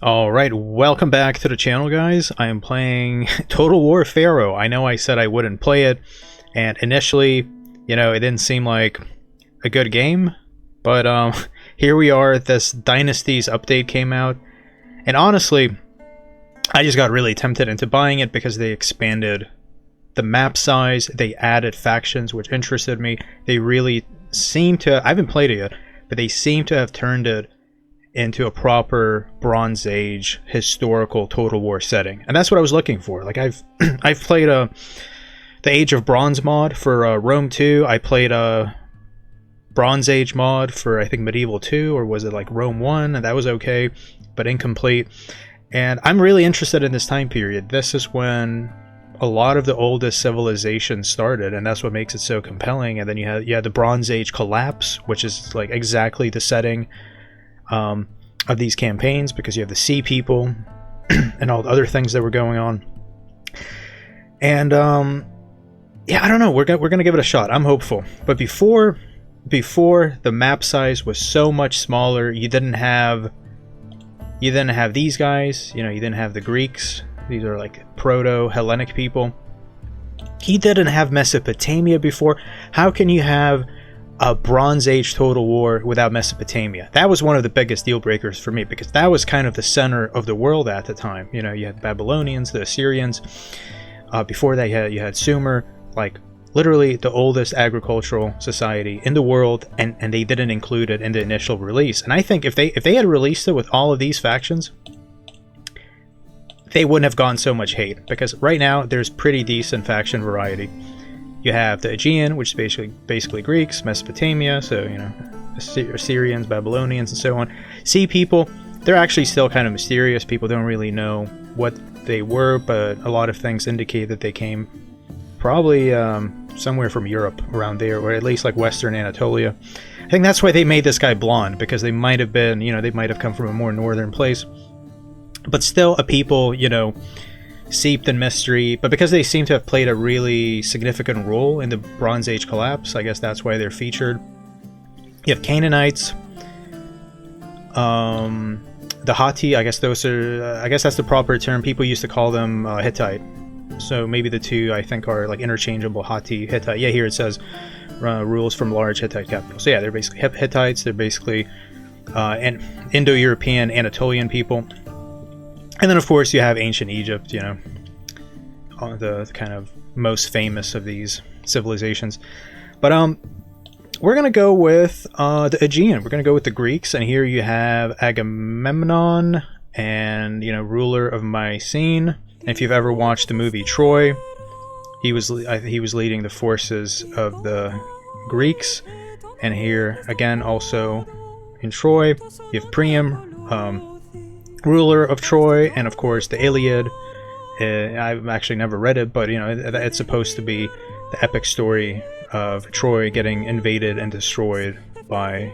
Alright, welcome back to the channel, guys. I am playing Total War Pharaoh. I know I said I wouldn't play it, and initially, it didn't seem like a good game, but here we are. This Dynasties update came out, and honestly, I just got really tempted into buying it because they expanded the map size, they added factions, which interested me. They really seem to, I haven't played it yet, but they seem to have turned it into a proper Bronze Age historical Total War setting, and that's what I was looking for. Like I've played the Age of Bronze mod for Rome 2. I played a Bronze Age mod for I think Medieval 2, or was it like Rome 1, and that was okay, but incomplete. And I'm really interested in this time period. This is when a lot of the oldest civilizations started, and that's what makes it so compelling. And then you had the Bronze Age collapse, which is like exactly the setting of these campaigns, because you have the sea people and all the other things that were going on. And yeah, I don't know, we're gonna give it a shot. I'm hopeful. But before the map size was so much smaller, you didn't have these guys, you didn't have the Greeks. These are like proto-Hellenic people. He didn't have Mesopotamia before. How can you have a Bronze Age Total War without Mesopotamia? That was one of the biggest deal breakers for me, because that was kind of the center of the world at the time. You had the Babylonians, the Assyrians. Before that, you had Sumer, like literally the oldest agricultural society in the world, and they didn't include it in the initial release. And I think if they had released it with all of these factions, they wouldn't have gotten so much hate, because right now there's pretty decent faction variety. You have the Aegean, which is basically Greeks, Mesopotamia, so Assyrians, Babylonians, and so on. Sea people, they're actually still kind of mysterious. People don't really know what they were, but a lot of things indicate that they came probably somewhere from Europe, around there, or at least like Western Anatolia. I think that's why they made this guy blonde, because they might have been, they might have come from a more northern place, but still a people, steeped in mystery. But because they seem to have played a really significant role in the Bronze Age collapse, I guess that's why they're featured. You have Canaanites, the Hatti. I guess those are, I guess that's the proper term. People used to call them Hittite. So maybe the two, I think, are like interchangeable. Hatti, Hittite. Yeah, here it says rules from large Hittite capital. So yeah, they're basically Hittites. They're basically an Indo-European Anatolian people. And then, of course, you have ancient Egypt, the kind of most famous of these civilizations. But we're going to go with the Aegean. We're going to go with the Greeks. And here you have Agamemnon, and, ruler of Mycenae. And if you've ever watched the movie Troy, he was leading the forces of the Greeks. And here, again, also in Troy, you have Priam, ruler of Troy, and of course the Iliad. I've actually never read it, but it's supposed to be the epic story of Troy getting invaded and destroyed by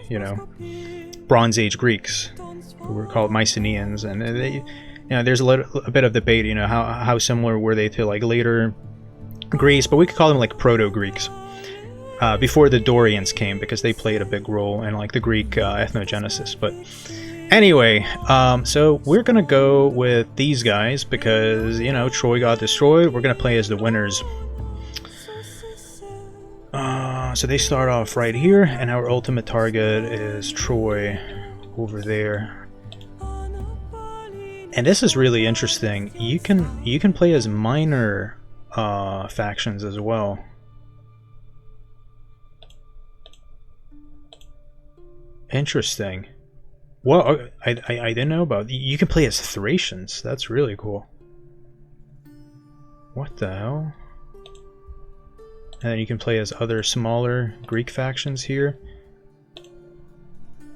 Bronze Age Greeks, who were called Mycenaeans. And there's a bit of debate, how similar were they to like later Greece, but we could call them like proto-Greeks before the Dorians came, because they played a big role in like the Greek ethnogenesis. But anyway, so we're gonna go with these guys because, Troy got destroyed. We're gonna play as the winners. So they start off right here, and our ultimate target is Troy over there. And this is really interesting. You can play as minor factions as well. Interesting. Well, I didn't know about. You can play as Thracians. That's really cool. What the hell? And then you can play as other smaller Greek factions here.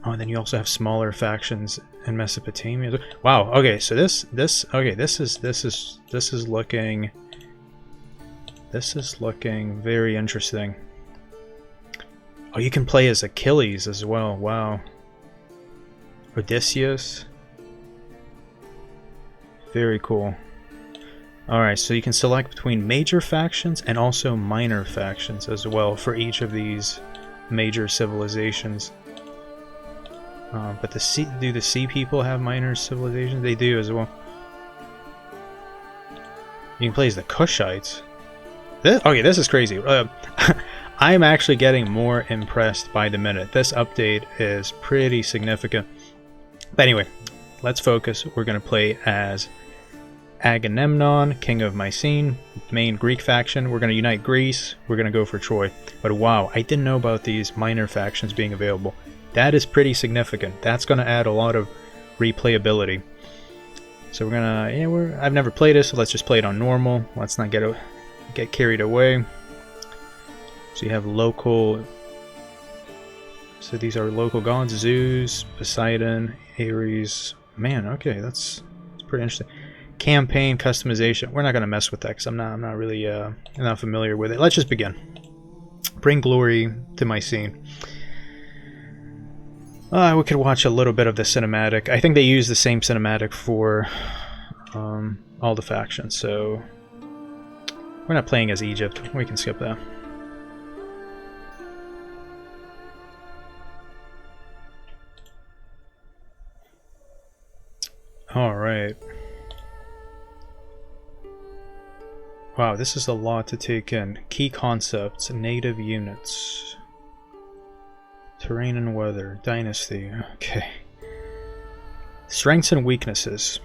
Oh, and then you also have smaller factions in Mesopotamia. Wow. Okay, so this is looking very interesting. Oh, you can play as Achilles as well. Wow. Odysseus. Very cool. Alright, so you can select between major factions and also minor factions as well for each of these major civilizations. But do the sea people have minor civilizations? They do as well. You can play as the Kushites. Okay, this is crazy. I'm actually getting more impressed by the minute. This update is pretty significant. But anyway, let's focus. We're going to play as Agamemnon, king of Mycenae, main Greek faction. We're going to unite Greece. We're going to go for Troy. But wow, I didn't know about these minor factions being available. That is pretty significant. That's going to add a lot of replayability. So we're gonna, I've never played this, so let's just play it on normal. Let's not get carried away. So you have local. So these are local gods: Zeus, Poseidon, Ares. Man, okay, that's pretty interesting. Campaign customization. We're not gonna mess with that because I'm not really not familiar with it. Let's just begin. Bring glory to my scene. We could watch a little bit of the cinematic. I think they use the same cinematic for all the factions, so we're not playing as Egypt. We can skip that. Alright. Wow, this is a lot to take in. Key concepts, native units. Terrain and weather, dynasty, okay. Strengths and weaknesses.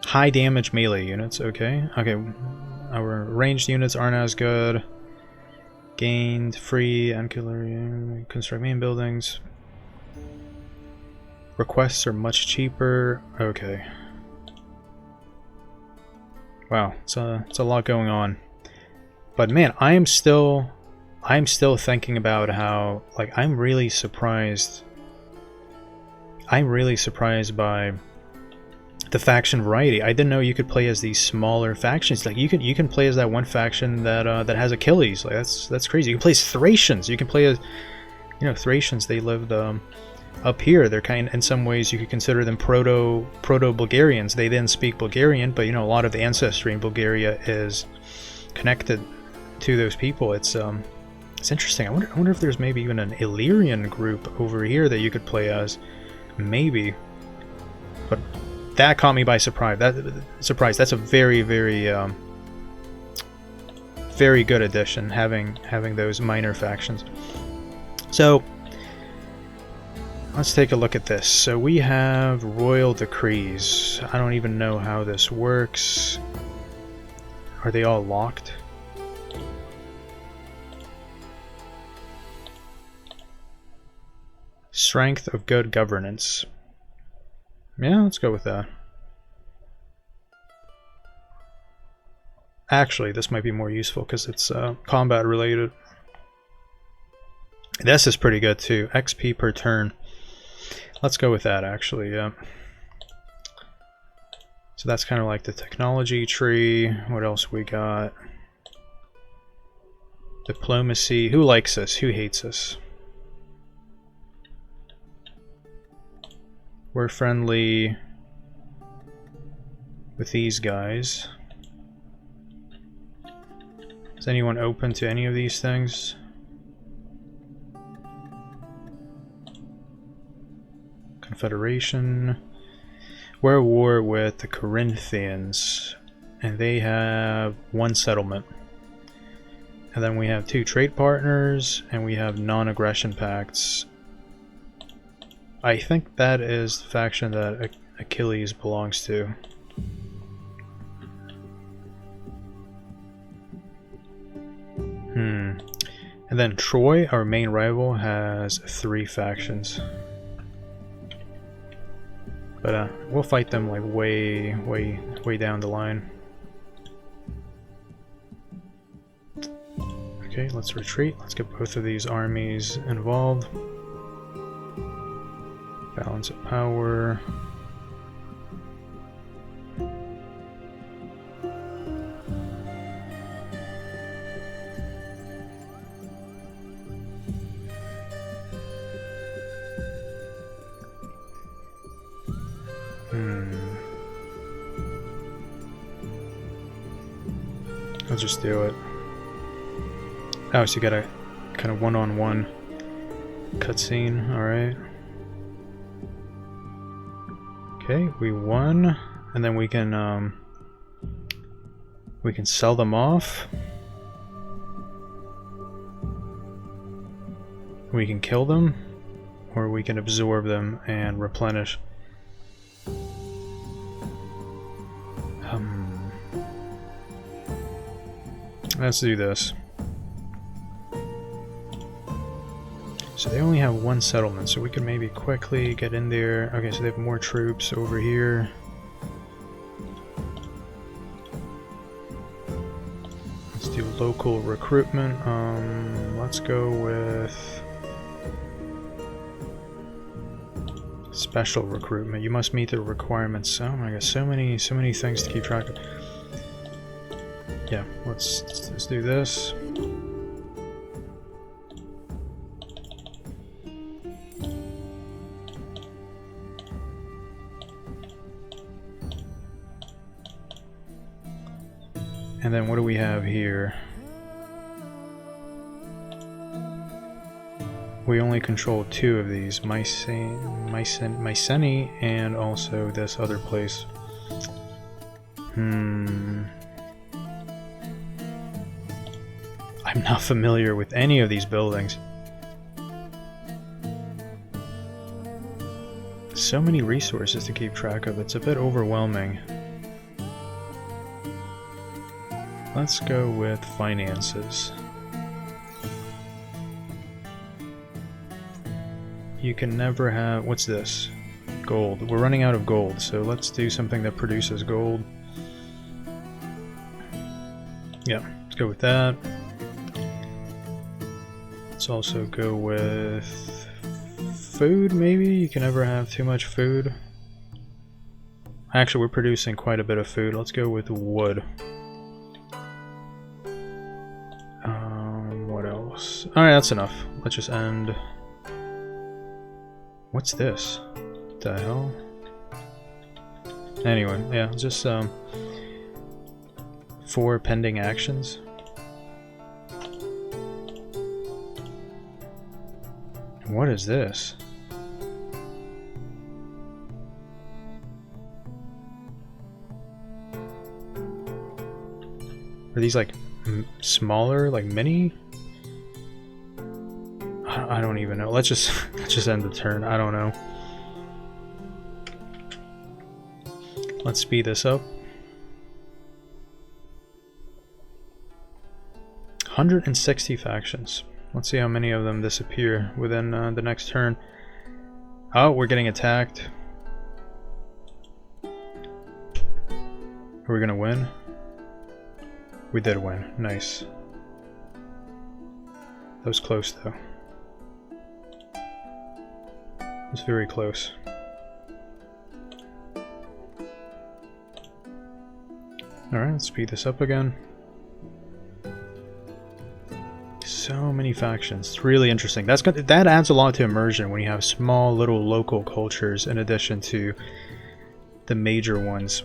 High damage melee units, okay. Okay, our ranged units aren't as good. Gained free ancillary, construct main buildings. Requests are much cheaper, okay. Wow, it's a lot going on. But man, I'm still thinking about how, like, I'm really surprised by the faction variety. I didn't know you could play as these smaller factions. Like, you can play as that one faction that has Achilles. Like, that's crazy. You can play as Thracians. You can play as, Thracians. They lived up here. They're in some ways you could consider them proto-Bulgarians. They didn't speak Bulgarian, but a lot of the ancestry in Bulgaria is connected to those people. It's interesting. I wonder if there's maybe even an Illyrian group over here that you could play as. Maybe. But that caught me by surprise. That's a very, very, very good addition, having those minor factions. So let's take a look at this. So we have royal decrees. I don't even know how this works. Are they all locked? Strength of good governance. Yeah, let's go with that. Actually, this might be more useful because it's combat related. This is pretty good too. XP per turn. Let's go with that actually, yeah. So that's kind of like the technology tree. What else we got? Diplomacy. Who likes us? Who hates us? We're friendly with these guys. Is anyone open to any of these things? Confederation. We're at war with the Corinthians, and they have one settlement. And then we have 2 trade partners, and we have non-aggression pacts. I think that is the faction that Achilles belongs to. And then Troy, our main rival, has 3 factions. But we'll fight them like way down the line. Okay, let's retreat. Let's get both of these armies involved. Balance of power. I'll just do it. Oh, so you got a kind of one-on-one Cutscene, alright. Okay, we won, and then we can sell them off. We can kill them, or we can absorb them and replenish. Let's do this. So they only have one settlement, so we could maybe quickly get in there. Okay, so they have more troops over here. Let's do local recruitment. Let's go with special recruitment. You must meet the requirements. Oh my god, so many things to keep track of. Yeah, let's do this. And then what do we have here? We only control 2 of these, Mycenae and also this other place. I'm not familiar with any of these buildings. So many resources to keep track of, it's a bit overwhelming. Let's go with finances. You can never have... what's this? Gold. We're running out of gold, so let's do something that produces gold. Yeah, let's go with that. Let's also go with food, maybe? You can never have too much food. Actually, we're producing quite a bit of food. Let's go with wood. What else? Alright, that's enough. Let's just end. What's this? What the hell? Anyway, yeah, just 4 pending actions. What is this? Are these like smaller, like mini? I don't even know. Let's just end the turn. I don't know. Let's speed this up. 160 factions. Let's see how many of them disappear within the next turn. Oh, we're getting attacked. Are we gonna win? We did win. Nice. That was close though. It was very close. Alright, let's speed this up again. So many factions. It's really interesting. That adds a lot to immersion when you have small little local cultures in addition to the major ones.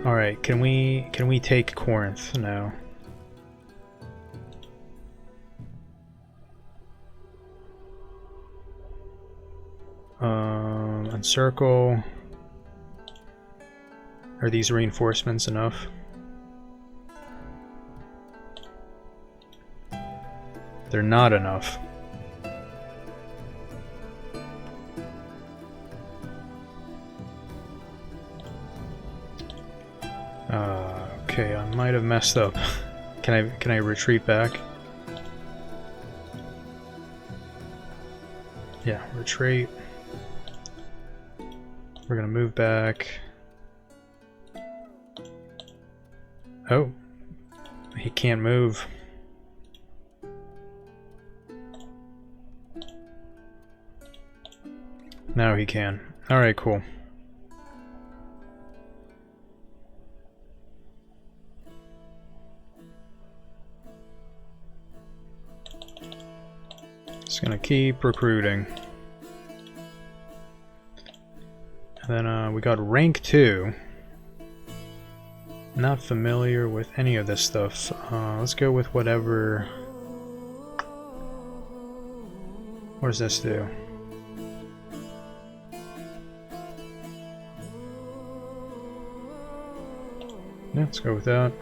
Alright, can we take Corinth now? Encircle. Are these reinforcements enough? They're not enough. Okay, I might have messed up. Can I retreat back? Yeah, retreat. We're gonna move back. Oh, he can't move. Now he can. Alright, cool. Just gonna keep recruiting. And then we got rank 2. Not familiar with any of this stuff. Let's go with whatever What does this do? Yeah, let's go with that.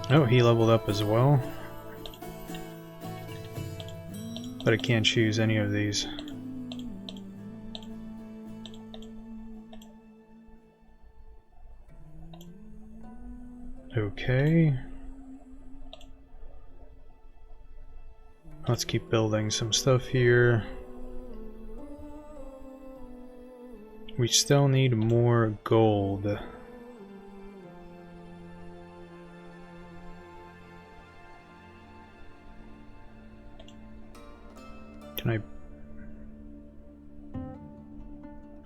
Oh, he leveled up as well. But I can't choose any of these. Okay. Let's keep building some stuff here. We still need more gold. Can I...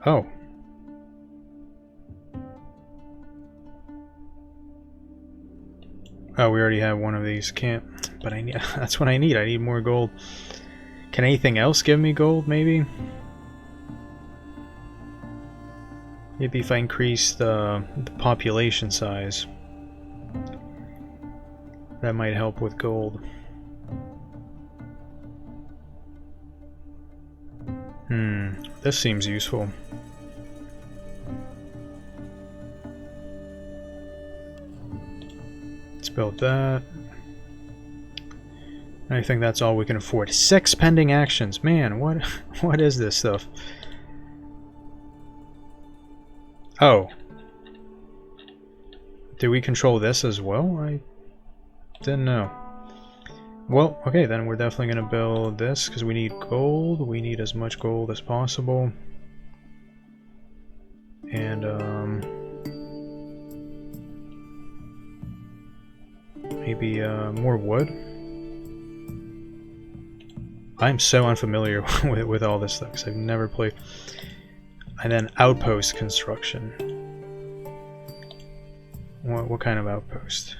Oh. Oh, we already have one of these. Can't... But I need... That's what I need. I need more gold. Can anything else give me gold, maybe? Maybe if I increase the population size. That might help with gold. This seems useful. Let's build that. I think that's all we can afford. 6 pending actions. Man, what is this stuff? Oh. Do we control this as well? I didn't know. Well, okay, then we're definitely going to build this because we need gold. We need as much gold as possible. And, maybe, more wood. I'm so unfamiliar with all this stuff because I've never played. And then outpost construction. What kind of outpost?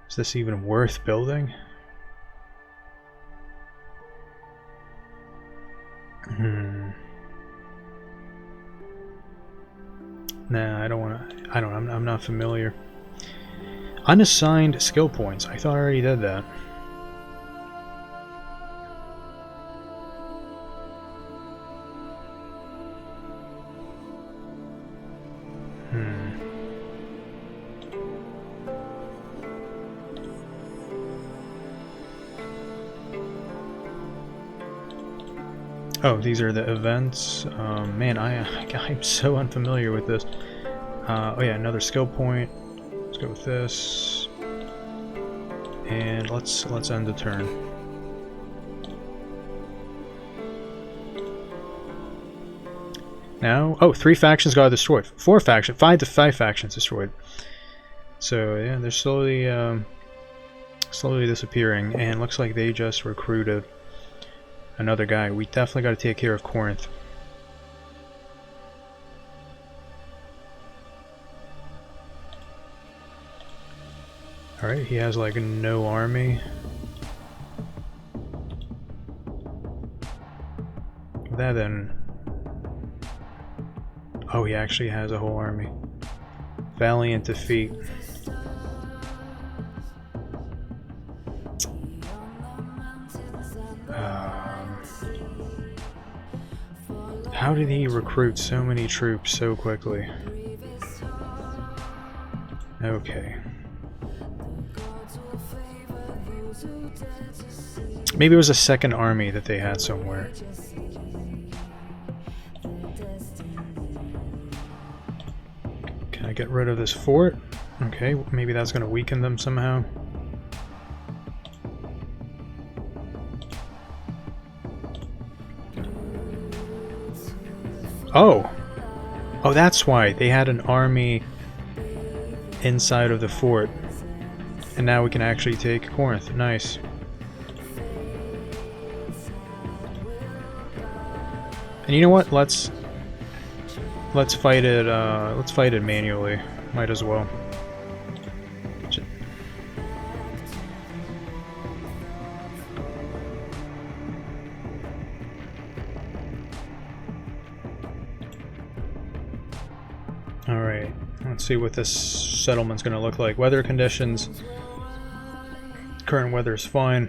Is this even worth building? Nah, I don't want to. I'm not familiar. Unassigned skill points. I thought I already did that. Oh, these are the events. Man, I'm so unfamiliar with this. Oh yeah, another skill point. Let's go with this, and let's end the turn. Now, oh, 3 factions got destroyed. 5 to 5 factions destroyed. So yeah, they're slowly disappearing, and looks like they just recruited another guy. We definitely got to take care of Corinth. Alright, he has like no army. That then... Oh, he actually has a whole army. Valiant defeat. How did he recruit so many troops so quickly? Okay. Maybe it was a second army that they had somewhere. Can I get rid of this fort? Okay, maybe that's going to weaken them somehow. Oh! Oh, that's why. They had an army inside of the fort. And now we can actually take Corinth. Nice. And you know what? Let's fight it. Let's fight it manually. Might as well. Alright, let's see what this settlement's gonna look like. Weather conditions. Current weather is fine.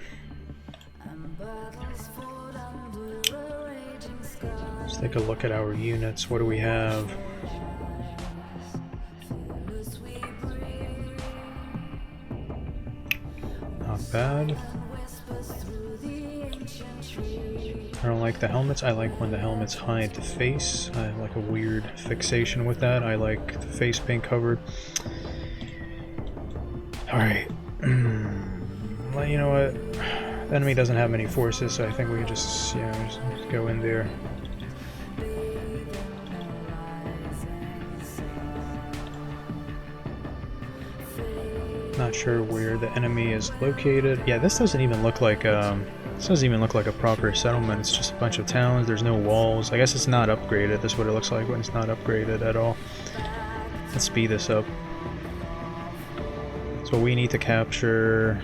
Let's take a look at our units. What do we have? Not bad. I don't like the helmets. I like when the helmets hide the face. I have like a weird fixation with that. I like the face being covered. Alright. Well, you know what? The enemy doesn't have many forces, so I think we can just, just go in there. Not sure where the enemy is located. Yeah, this doesn't even look like a proper settlement. It's just a bunch of towns. There's no walls. I guess it's not upgraded. That's what it looks like when it's not upgraded at all. Let's speed this up. So we need to capture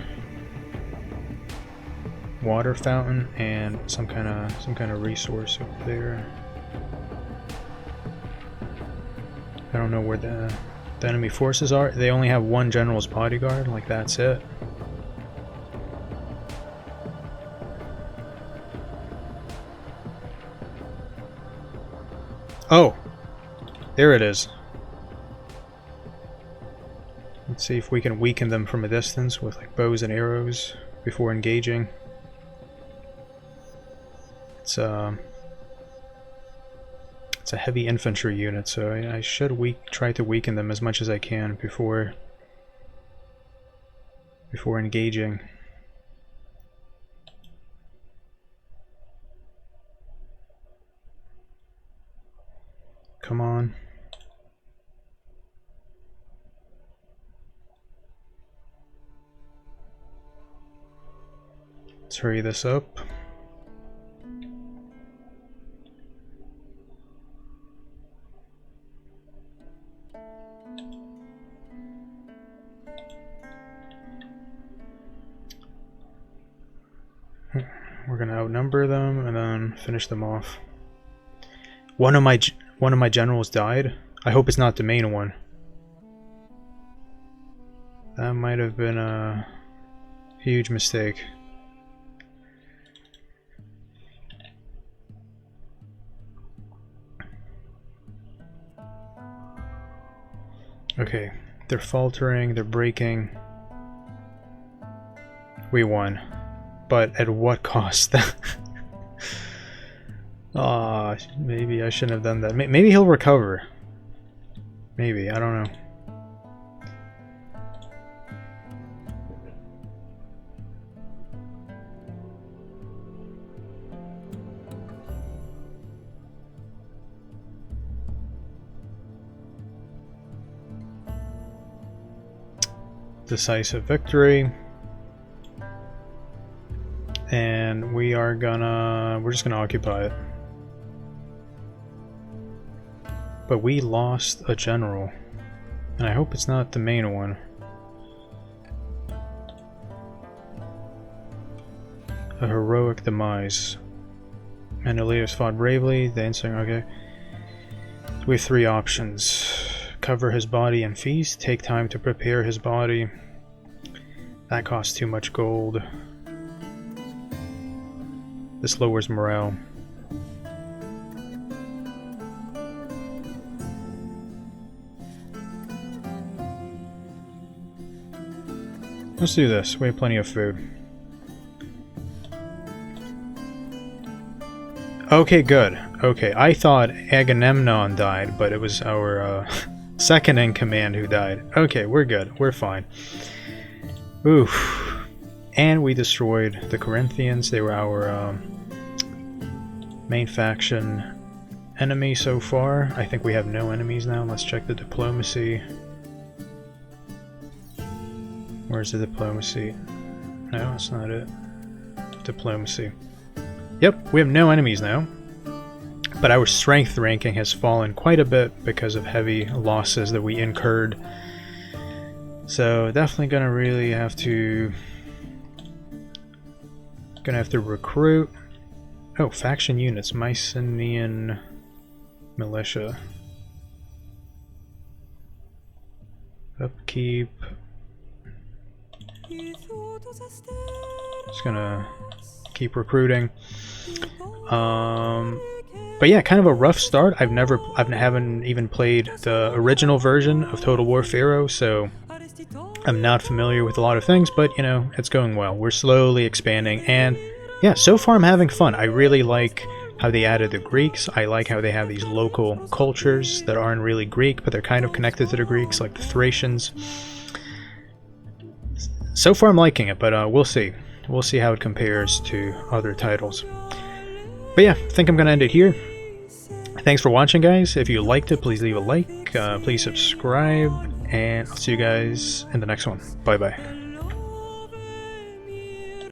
water fountain and some kind of resource over there. I don't know where the enemy forces are. They only have one general's bodyguard. Like, that's it. Oh, there it is. Let's see if we can weaken them from a distance with like bows and arrows before engaging. It's a heavy infantry unit, so I should try to weaken them as much as I can before engaging. Come on. Let's hurry this up. We're gonna outnumber them and then finish them off. One of my generals died. I hope it's not the main one. That might have been a huge mistake. Okay, they're faltering, they're breaking. We won. But at what cost? Ah, maybe I shouldn't have done that. Maybe he'll recover. Maybe, I don't know. Decisive victory. And we're just gonna occupy it. But we lost a general, and I hope it's not the main one. A heroic demise. Menelaus fought bravely, the insect, okay. So we have three options. Cover his body and feast, take time to prepare his body. That costs too much gold. This lowers morale. Let's do this. We have plenty of food. Okay, good. Okay, I thought Agamemnon died, but it was our second in command who died. Okay, we're good. We're fine. Oof. And we destroyed the Corinthians. They were our main faction enemy so far. I think we have no enemies now. Let's check the diplomacy. Where's the diplomacy? No, that's not it. Diplomacy. Yep, we have no enemies now. But our strength ranking has fallen quite a bit because of heavy losses that we incurred. So definitely gonna really have to recruit. Oh, faction units, Mycenaean militia. Upkeep. Just gonna keep recruiting. But yeah, kind of a rough start. I haven't even played the original version of Total War Pharaoh, so I'm not familiar with a lot of things, but you know, it's going well. We're slowly expanding, and yeah, so far I'm having fun. I really like how they added the Greeks. I like how they have these local cultures that aren't really Greek, but they're kind of connected to the Greeks, like the Thracians. So far I'm liking it, but we'll see. We'll see how it compares to other titles. But yeah, I think I'm going to end it here. Thanks for watching, guys. If you liked it, please leave a like. Please subscribe, and I'll see you guys in the next one. Bye-bye.